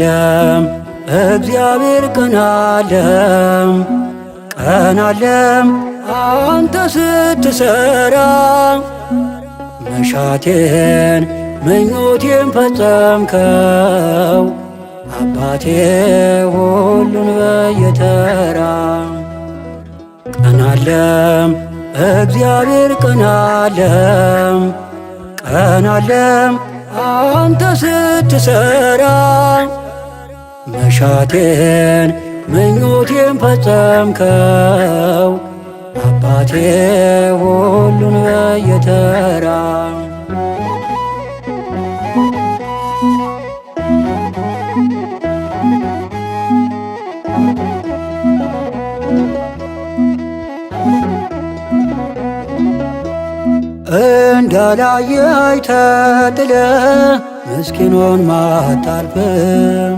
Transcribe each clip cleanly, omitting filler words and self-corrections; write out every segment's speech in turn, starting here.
ቀናለም እግዚአብሔር ቀናለም ቀናለም አንተ ስትሰራ መሻቴን ምኞቴን ፈጸምከው አባቴ ሁሉን በየተራ ቀናለም እግዚአብሔር ቀናለም ቀናለም አንተ ስትሰራ መሻቴን ምኞቴን ፈጸምከው አባቴ ሁሉን በየተራ እንዳላየ አይተህ ምስኪኑን ማታልፍም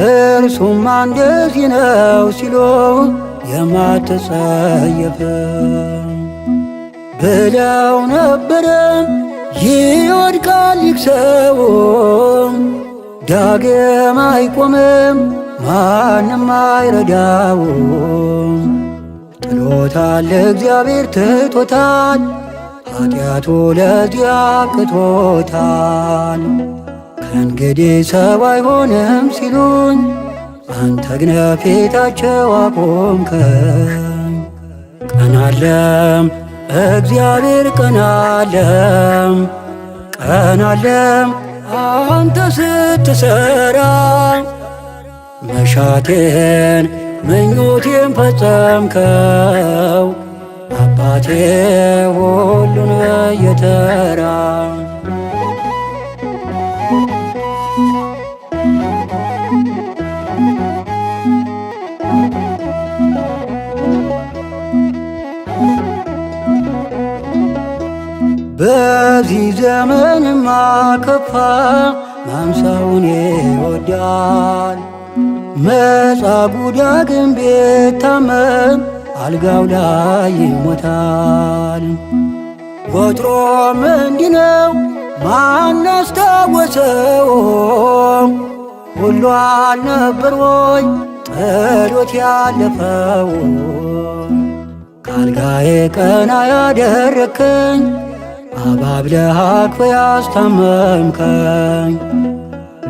እርሱማ እንደዚህ ነው ሲሉ የማትጸየፍም ብለው ነበረም ይወድቃል ይክሰውም ዳግም አይቆምም ማንም አይረዳውም ጥሎታል እግዚአብሔር ትቶታል ኃጢአቱ ለዚያ አብቅቶታል ከእንግዲህ ሰው አይሆንም ሲሉኝ አንተ ግነ ፊታቸው አቆምከኝ ቀናለም እግዚአብሔር ቀናለም ቀናለም አንተ ስትሰራ መሻቴን ምኞቴን ፈጸምከው አባቴ ሁሉን በየተራ በዚህ ዘመንማ ከፋ ማምሳውን ይወዳል መጻጉዕ ዳግም ቢታመም አልጋው ላይ ይሞታል ወትሮም እንዲህ ነው ማን አስታወሰው ሁሉ አልነበር ወይ ጥሎት ያለፈው ካልጋዬ ቀና ያደረከኝ አባብለህ አቅፈህ ያስታመምከኝ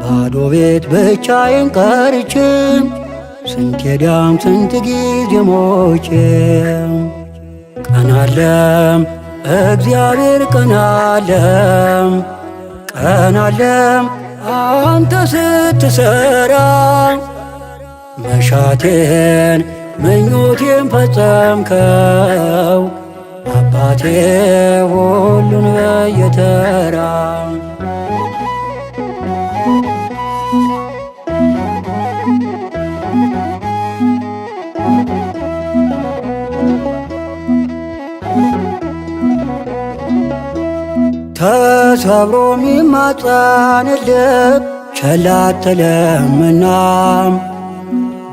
ባዶ ቤት ብቻዬን ቀርቼ ስንት ዳም ስንት ጊዜ ሞቼ ቀናለም እግዚአብሔር ቀናለም ቀናለም አንተ ስትሰራ መሻቴን ምኞቴን ፈጸምከው አባቴ ሁሉን በየተራ ተሰብሮ ሚማጸን ልብ ቸል አትልምና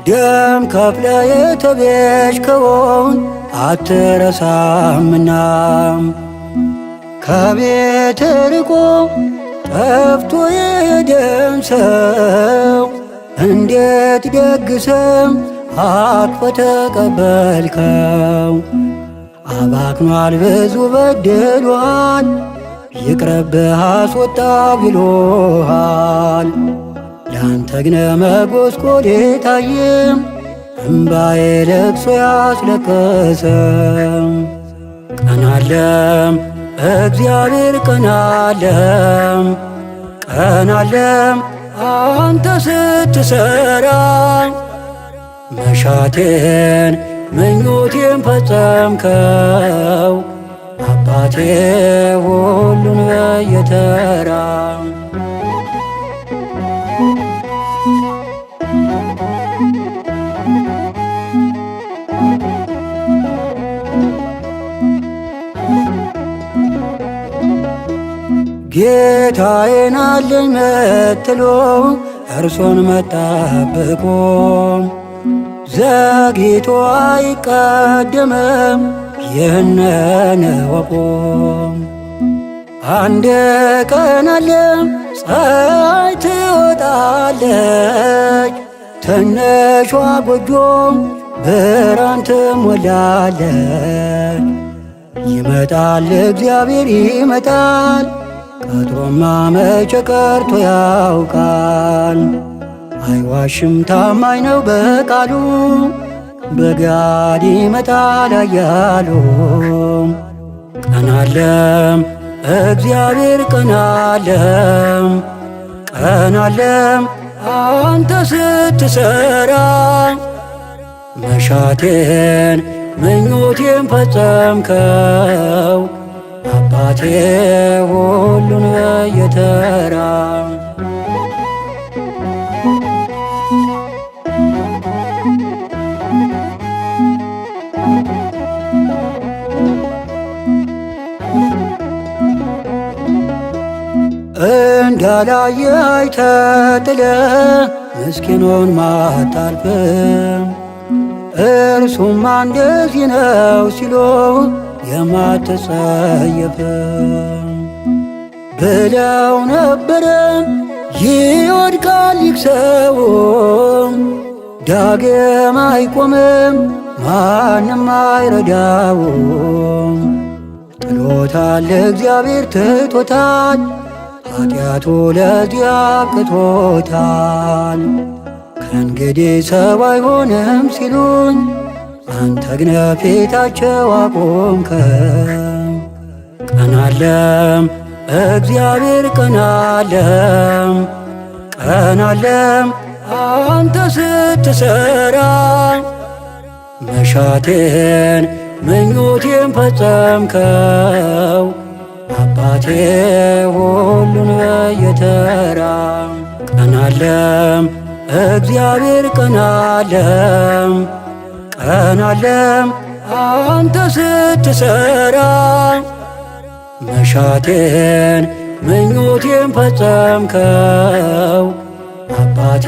ደም ከፍለ የተቤዥከውን አትረሳምና ከቤት ርቆ ጠፍቶ የሄደን ሰው እንዴት ደግሰም አቅፈ ተቀበልከው አባክኗል ብዙ በድሏል ይቅረብህ አስወጣ ብሎሃል ያንተ ግነ መጎስቆል የታየም እምባዬ ለቅሶ ያስለቀሰም ቀናለም እግዚአብሔር ቀናለም ቀናለም አንተ ስትሰራ መሻቴን ምኞቴን ፈጸምከው አባቴ ሁሉን በየተራ ጌታዬን አለኝ መትሎ እርሶን መጠበቆ ዘግይቶ አይቀደምም ይህንን እወቁ አንድ ቀን አለ ፀሐይ ትወጣለች፣ ትንሿ ጎጆ ብርሃን ትሞላለች። ይመጣል እግዚአብሔር ይመጣል፣ ቀጥሮማ መቼ ቀርቶ ያውቃል። አይዋሽም ታማኝ ነው በቃሉ፣ በጋድ ይመጣል አያሉ። ቀን አለም እግዚአብሔር ቀን አለም፣ ቀን አለም አንተ ስትሰራ። መሻቴን ምኞቴን ፈጸምከው አባቴ ሁሉን በየተራ። እንዳላየ አይተህ ምስኪኑን ማታልፍም፣ እርሱማ እንደዚህ ነው ሲሉ የማትጸየፍም ብለው ነበረ። ይወድቃል ይክሰውም፣ ዳግም አይቆምም ማንም አይረዳውም። ጥሎታል እግዚአብሔር ትቶታል፣ ኃጢአቱ ለዚህ አብቅቶታል። ከእንግዲህ ሰው አይሆንም ሲሉኝ አንተ ግን ፊታቸው አቆምከው። ቀን አለም እግዚአብሔር ቀን አለም፣ ቀን አለም አንተ ስትሰራ። መሻቴን ምኞቴን ፈጸምከው አባቴ ሁሉን በየተራ። ቀን አለም እግዚአብሔር ቀን አለም፣ ቀን አለም አንተ ስትሰራ። መሻቴን ምኞቴን ፈጸምከው አባቴ